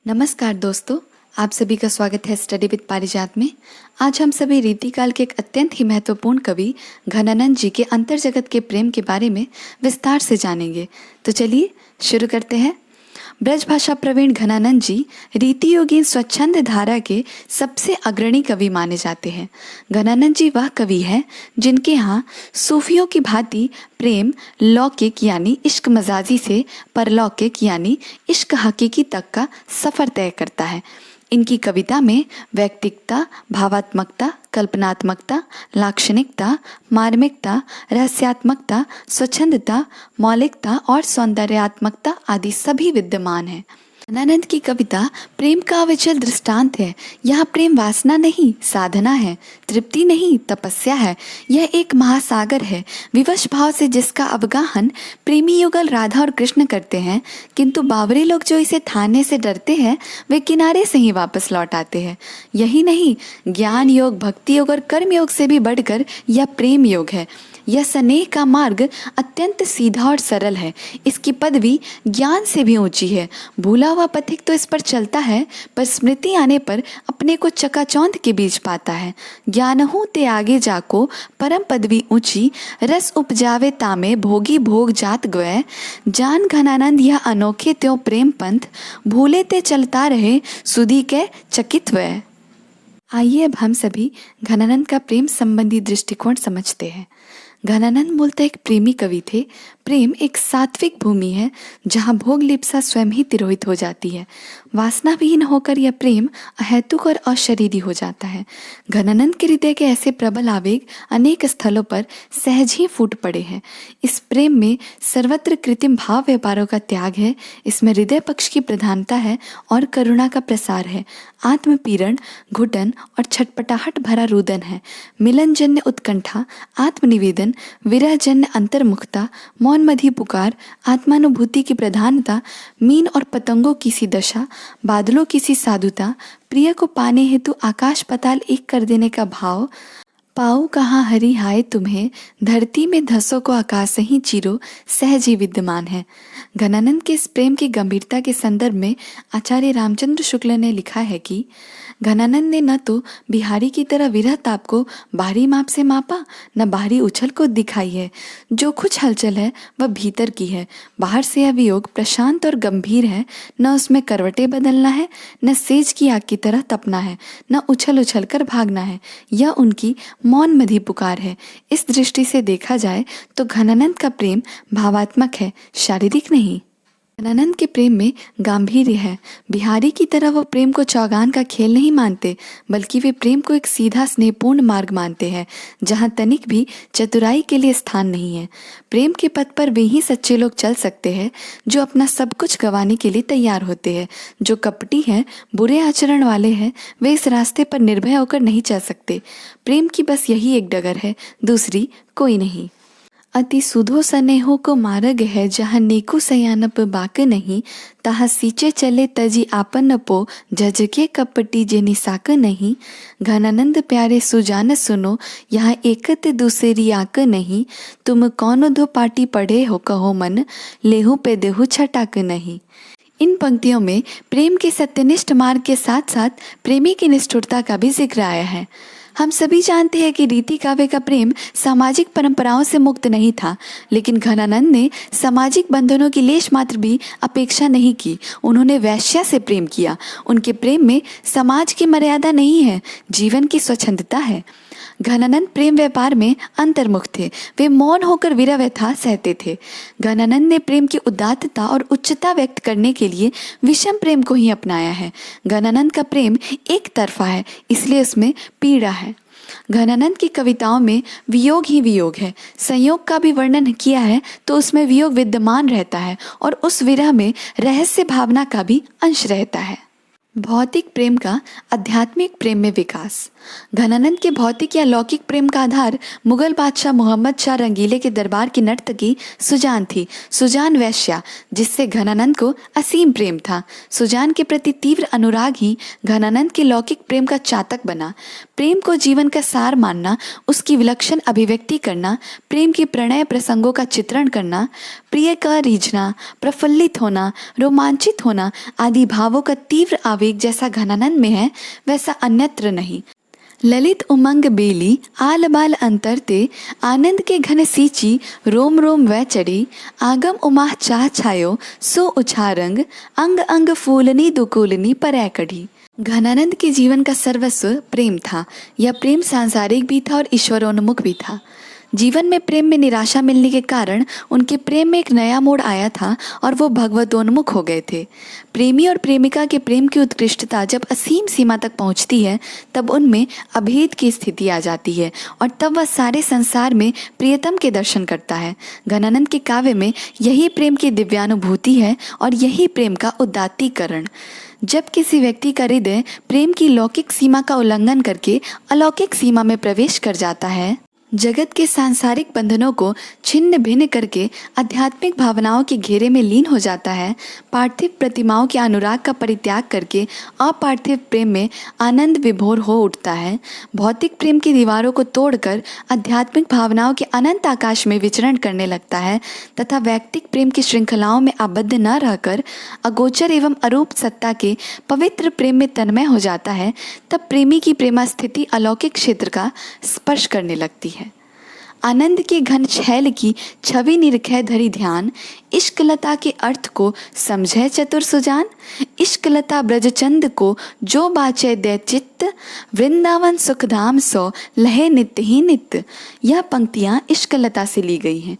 नमस्कार दोस्तों, आप सभी का स्वागत है स्टडी विद पारिजात में। आज हम सभी रीतिकाल के एक अत्यंत ही महत्वपूर्ण कवि घनानंद जी के अंतर्जगत के प्रेम के बारे में विस्तार से जानेंगे। तो चलिए शुरू करते हैं। ब्रजभाषा प्रवीण घनानंद जी रीति योगीन स्वच्छंद धारा के सबसे अग्रणी कवि माने जाते हैं। घनानंद जी वह कवि हैं जिनके यहाँ सूफियों की भांति प्रेम लौकिक यानी इश्क मजाजी से परलौकिक यानी इश्क हकीकी तक का सफ़र तय करता है। इनकी कविता में वैयक्तिकता, भावात्मकता, कल्पनात्मकता, लाक्षणिकता, मार्मिकता, रहस्यात्मकता, स्वच्छंदता, मौलिकता और सौंदर्यात्मकता आदि सभी विद्यमान हैं। घनानंद की कविता प्रेम का अविचल दृष्टांत है। यहाँ प्रेम वासना नहीं, साधना है, तृप्ति नहीं, तपस्या है। यह एक महासागर है, विवश भाव से जिसका अवगाहन प्रेमी युगल राधा और कृष्ण करते हैं, किंतु बावरी लोग जो इसे थाने से डरते हैं वे किनारे से ही वापस लौट आते हैं। यही नहीं, ज्ञान योग, भक्ति योग और कर्म योग से भी बढ़कर यह प्रेम योग है। यह स्नेह का मार्ग अत्यंत सीधा और सरल है। इसकी पदवी ज्ञान से भी ऊंची है। भूला हुआ पथिक तो इस पर चलता है, पर स्मृति आने पर अपने को चकाचौंध के बीच पाता है। ज्ञानहु ते आगे जाको परम पदवी ऊंची, रस उपजावे तामे भोगी भोग जात गए। जान घनानंद यह अनोखे त्यों प्रेम पंथ, भूले ते चलता रहे सुधी के चकित वै। आइए अब हम सभी घनानंद का प्रेम संबंधी दृष्टिकोण समझते हैं। घनानंद मूलतः एक प्रेमी कवि थे। प्रेम एक सात्विक भूमि है जहाँ भोग लिप्सा स्वयं ही तिरोहित हो जाती है। वासना विहीन होकर यह प्रेम अहैतुक और अशरीरी हो जाता है। घनानंद के हृदय के ऐसे प्रबल आवेग अनेक स्थलों पर सहज ही फूट पड़े हैं। इस प्रेम में सर्वत्र कृत्रिम भाव व्यापारों का त्याग है। इसमें हृदय पक्ष की प्रधानता है और करुणा का प्रसार है। आत्मपीड़न, घुटन और छटपटाहट भरा रुदन है। मिलनजन्य उत्कंठा, आत्मनिवेदन, विरहजन्य अंतर्मुखता, मौन मधी पुकार, आत्मानुभूति की प्रधानता, मीन और पतंगों की सी दशा, बादलों की सी साधुता, प्रिय को पाने हेतु आकाश पताल एक कर देने का भाव, पाओ कहाँ हरि हाय तुम्हें, धरती में धसों को आकाश ही चीरो, सहज ही विद्यमान है। घनानंद के इस प्रेम की गंभीरता के संदर्भ में आचार्य रामचंद्र शुक्ल ने लिखा है कि घनानंद ने न तो बिहारी की तरह विरह ताप को बाहरी माप से मापा, न बाहरी उछल को दिखाई है। जो कुछ हलचल है वह भीतर की है। बाहर से यह वियोग प्रशांत और गंभीर है। न उसमें करवटें बदलना है, न सेज की आग की तरह तपना है, न उछल उछल कर भागना है। यह उनकी मौन मधी पुकार है। इस दृष्टि से देखा जाए तो घनानंद का प्रेम भावात्मक है, शारीरिक नहीं। घनानंद के प्रेम में गांभीर्य है। बिहारी की तरह वो प्रेम को चौगान का खेल नहीं मानते, बल्कि वे प्रेम को एक सीधा स्नेहपूर्ण मार्ग मानते हैं जहाँ तनिक भी चतुराई के लिए स्थान नहीं है। प्रेम के पथ पर वे ही सच्चे लोग चल सकते हैं जो अपना सब कुछ गंवाने के लिए तैयार होते हैं। जो कपटी हैं, बुरे आचरण वाले हैं, वे इस रास्ते पर निर्भय होकर नहीं चल सकते। प्रेम की बस यही एक डगर है, दूसरी कोई नहीं। अति सुधो सनेहो को मार्ग है, जहाँ नेकु सयानप बाक नहीं, तहाँ सींचे चले तजी आपन पो, जज के कपटी जे निसाक नहीं। घनानंद प्यारे सुजान सुनो, यहाँ एकत दूसरी आक नहीं, तुम कौन दो पाटी पढ़े हो कहो मन, लेहू पे देहू छटाक नहीं। इन पंक्तियों में प्रेम के सत्यनिष्ठ मार्ग के साथ साथ प्रेमी की निष्ठुरता का भी जिक्र आया है। हम सभी जानते हैं कि रीति काव्य का प्रेम सामाजिक परंपराओं से मुक्त नहीं था, लेकिन घनानंद ने सामाजिक बंधनों की लेश मात्र भी अपेक्षा नहीं की। उन्होंने वैश्या से प्रेम किया। उनके प्रेम में समाज की मर्यादा नहीं है, जीवन की स्वच्छंदता है। घनानंद प्रेम व्यापार में अंतर्मुख थे। वे मौन होकर विरह व्यथा सहते थे। घनानंद ने प्रेम की उदात्तता और उच्चता व्यक्त करने के लिए विषम प्रेम को ही अपनाया है। घनानंद का प्रेम एक तरफा है, इसलिए उसमें पीड़ा है। घनानंद की कविताओं में वियोग ही वियोग है। संयोग का भी वर्णन किया है तो उसमें वियोग विद्यमान रहता है और उस विरह में रहस्य भावना का भी अंश रहता है। भौतिक प्रेम का आध्यात्मिक प्रेम में विकास। घनानंद के भौतिक या लौकिक प्रेम का आधार मुगल बादशाह मोहम्मद शाह रंगीले के दरबार की नर्तकी सुजान थी। सुजान वैश्या, जिससे घनानंद को असीम प्रेम था। सुजान के प्रति तीव्र अनुराग ही घनानंद के लौकिक प्रेम का चातक बना। प्रेम को जीवन का सार मानना, उसकी विलक्षण अभिव्यक्ति करना, प्रेम की प्रणय प्रसंगों का चित्रण करना, प्रिय का रीझना, प्रफुल्लित होना, रोमांचित होना आदि भावों का तीव्र आवेग जैसा घनानंद में है वैसा अन्यत्र नहीं। ललित उमंग बेली आल बाल अंतर ते, आनंद के घन सींची रोम रोम वह चढ़ी, आगम उमाह चाह छायो सो उछारंग, अंग अंग फूलनी दुकूलनी परय कढ़ी। घनानंद के जीवन का सर्वस्व प्रेम था। यह प्रेम सांसारिक भी था और ईश्वरोन्मुख भी था। जीवन में प्रेम में निराशा मिलने के कारण उनके प्रेम में एक नया मोड़ आया था और वो भगवतोन्मुख हो गए थे। प्रेमी और प्रेमिका के प्रेम की उत्कृष्टता जब असीम सीमा तक पहुंचती है तब उनमें अभेद की स्थिति आ जाती है और तब वह सारे संसार में प्रियतम के दर्शन करता है। घनानंद के काव्य में यही प्रेम की दिव्यानुभूति है और यही प्रेम का उदात्तीकरण। जब किसी व्यक्ति का हृदय प्रेम की लौकिक सीमा का उल्लंघन करके अलौकिक सीमा में प्रवेश कर जाता है, जगत के सांसारिक बंधनों को छिन्न भिन्न करके आध्यात्मिक भावनाओं के घेरे में लीन हो जाता है, पार्थिव प्रतिमाओं के अनुराग का परित्याग करके अपार्थिव प्रेम में आनंद विभोर हो उठता है, भौतिक प्रेम की दीवारों को तोड़कर आध्यात्मिक भावनाओं के अनंत आकाश में विचरण करने लगता है तथा वैयक्तिक प्रेम की श्रृंखलाओं में आबद्ध न रहकर अगोचर एवं अरूप सत्ता के पवित्र प्रेम में तन्मय हो जाता है, तब प्रेमी की प्रेमा स्थिति अलौकिक क्षेत्र का स्पर्श करने लगती है। आनंद के घन छैल की छवि निरखै धरि ध्यान, इश्कलता के अर्थ को समझै चतुर सुजान, इश्कलता ब्रजचंद को जो बाचै दे चित्त, वृंदावन सुखधाम सो लहे नित्य ही नित्य। यह पंक्तियाँ इश्कलता से ली गई हैं।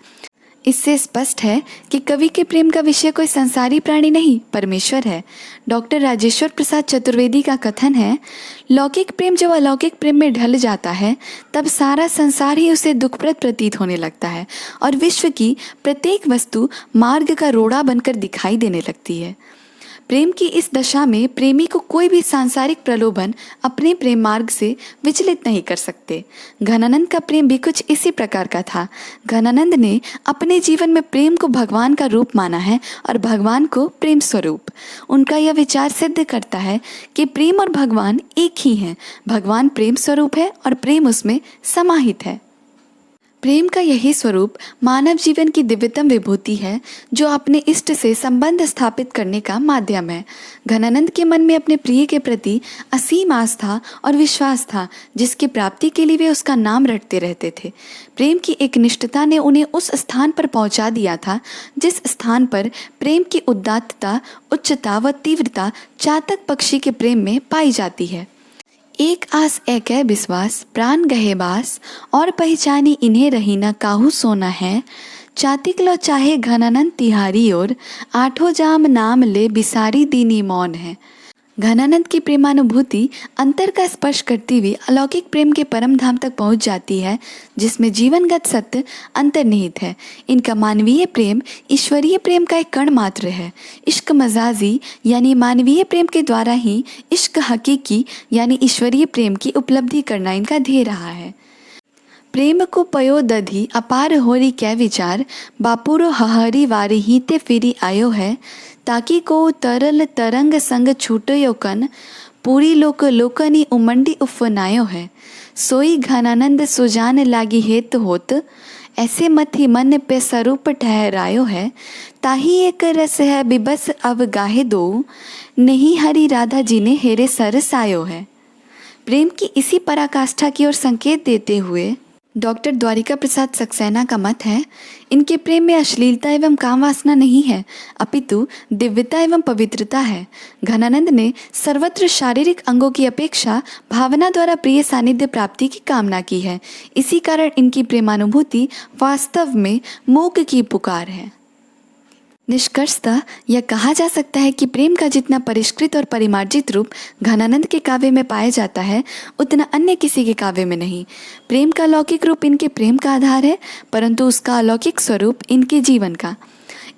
इससे स्पष्ट है कि कवि के प्रेम का विषय कोई संसारी प्राणी नहीं, परमेश्वर है। डॉक्टर राजेश्वर प्रसाद चतुर्वेदी का कथन है, लौकिक प्रेम जब अलौकिक प्रेम में ढल जाता है तब सारा संसार ही उसे दुखप्रद प्रतीत होने लगता है और विश्व की प्रत्येक वस्तु मार्ग का रोड़ा बनकर दिखाई देने लगती है। प्रेम की इस दशा में प्रेमी को कोई भी सांसारिक प्रलोभन अपने प्रेम मार्ग से विचलित नहीं कर सकते। घनानंद का प्रेम भी कुछ इसी प्रकार का था। घनानंद ने अपने जीवन में प्रेम को भगवान का रूप माना है और भगवान को प्रेम स्वरूप। उनका यह विचार सिद्ध करता है कि प्रेम और भगवान एक ही हैं। भगवान प्रेम स्वरूप है और प्रेम उसमें समाहित है। प्रेम का यही स्वरूप मानव जीवन की दिव्यतम विभूति है जो अपने इष्ट से संबंध स्थापित करने का माध्यम है। घनानंद के मन में अपने प्रिय के प्रति असीम आस्था और विश्वास था, जिसकी प्राप्ति के लिए वे उसका नाम रटते रहते थे। प्रेम की एक निष्ठता ने उन्हें उस स्थान पर पहुंचा दिया था जिस स्थान पर प्रेम की उदात्तता, उच्चता व तीव्रता चातक पक्षी के प्रेम में पाई जाती है। एक आस एक है विश्वास, प्राण गहे बास, और पहचानी इन्हें रही न काहू सोना है। चातिक लो चाहे घनानंद तिहारी और, आठों जाम नाम ले बिसारी दीनी मौन है। घनानंद की प्रेमानुभूति अंतर का स्पर्श करती हुई अलौकिक प्रेम के परम धाम तक पहुंच जाती है जिसमें जीवनगत सत्य अंतर्निहित है। इनका मानवीय प्रेम ईश्वरीय प्रेम का एक कण मात्र है। इश्क मजाजी यानी मानवीय प्रेम के द्वारा ही इश्क हकीकी यानी ईश्वरीय प्रेम की उपलब्धि करना इनका ध्येय रहा है। प्रेम को पयो दधी अपार होरी कै विचार, बापुरो हहरी वारी ही ते फिरी आयो है। ताकि को तरल तरंग संग छूटयो कन, पूरी लोक लोकनी उमंडी उफनायो है। सोई घनानंद सुजान लागी हेत होत, ऐसे मथी मन पे स्वरूप ठहरायो है। ताही एक रस है बिबस अब गाहे दो, नहीं हरी राधा जी ने हेरे सरस आयो है। प्रेम की इसी पराकाष्ठा की ओर संकेत देते हुए डॉक्टर द्वारिका प्रसाद सक्सेना का मत है, इनके प्रेम में अश्लीलता एवं काम वासना नहीं है, अपितु दिव्यता एवं पवित्रता है। घनानंद ने सर्वत्र शारीरिक अंगों की अपेक्षा भावना द्वारा प्रिय सानिध्य प्राप्ति की कामना की है। इसी कारण इनकी प्रेमानुभूति वास्तव में मूक की पुकार है। निष्कर्षतः यह कहा जा सकता है कि प्रेम का जितना परिष्कृत और परिमार्जित रूप घनानंद के काव्य में पाया जाता है उतना अन्य किसी के काव्य में नहीं। प्रेम का लौकिक रूप इनके प्रेम का आधार है, परंतु उसका अलौकिक स्वरूप इनके जीवन का।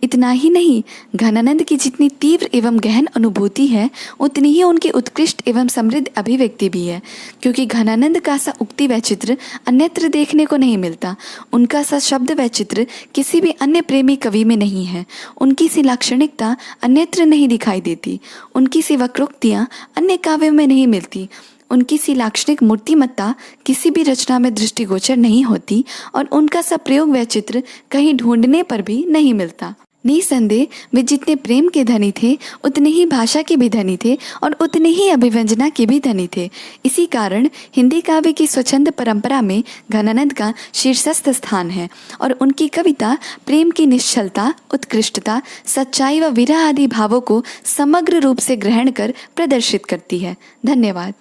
इतना ही नहीं, घनानंद की जितनी तीव्र एवं गहन अनुभूति है उतनी ही उनकी उत्कृष्ट एवं समृद्ध अभिव्यक्ति भी है, क्योंकि घनानंद का सा उक्ति वैचित्र अन्यत्र देखने को नहीं मिलता। उनका सा शब्द वैचित्र किसी भी अन्य प्रेमी कवि में नहीं है। उनकी सी लाक्षणिकता अन्यत्र नहीं दिखाई देती। उनकी सी वक्रोक्तियाँ अन्य काव्यों में नहीं मिलती। उनकी सी लाक्षणिक मूर्तिमत्ता किसी भी रचना में दृष्टिगोचर नहीं होती और उनका सा प्रयोग व चित्र कहीं ढूंढने पर भी नहीं मिलता। निसंदेह वे जितने प्रेम के धनी थे उतने ही भाषा के भी धनी थे और उतने ही अभिव्यंजना के भी धनी थे। इसी कारण हिंदी काव्य की स्वच्छंद परंपरा में घनानंद का शीर्षस्थ स्थान है और उनकी कविता प्रेम की निश्चलता, उत्कृष्टता, सच्चाई व विरह आदि भावों को समग्र रूप से ग्रहण कर प्रदर्शित करती है। धन्यवाद।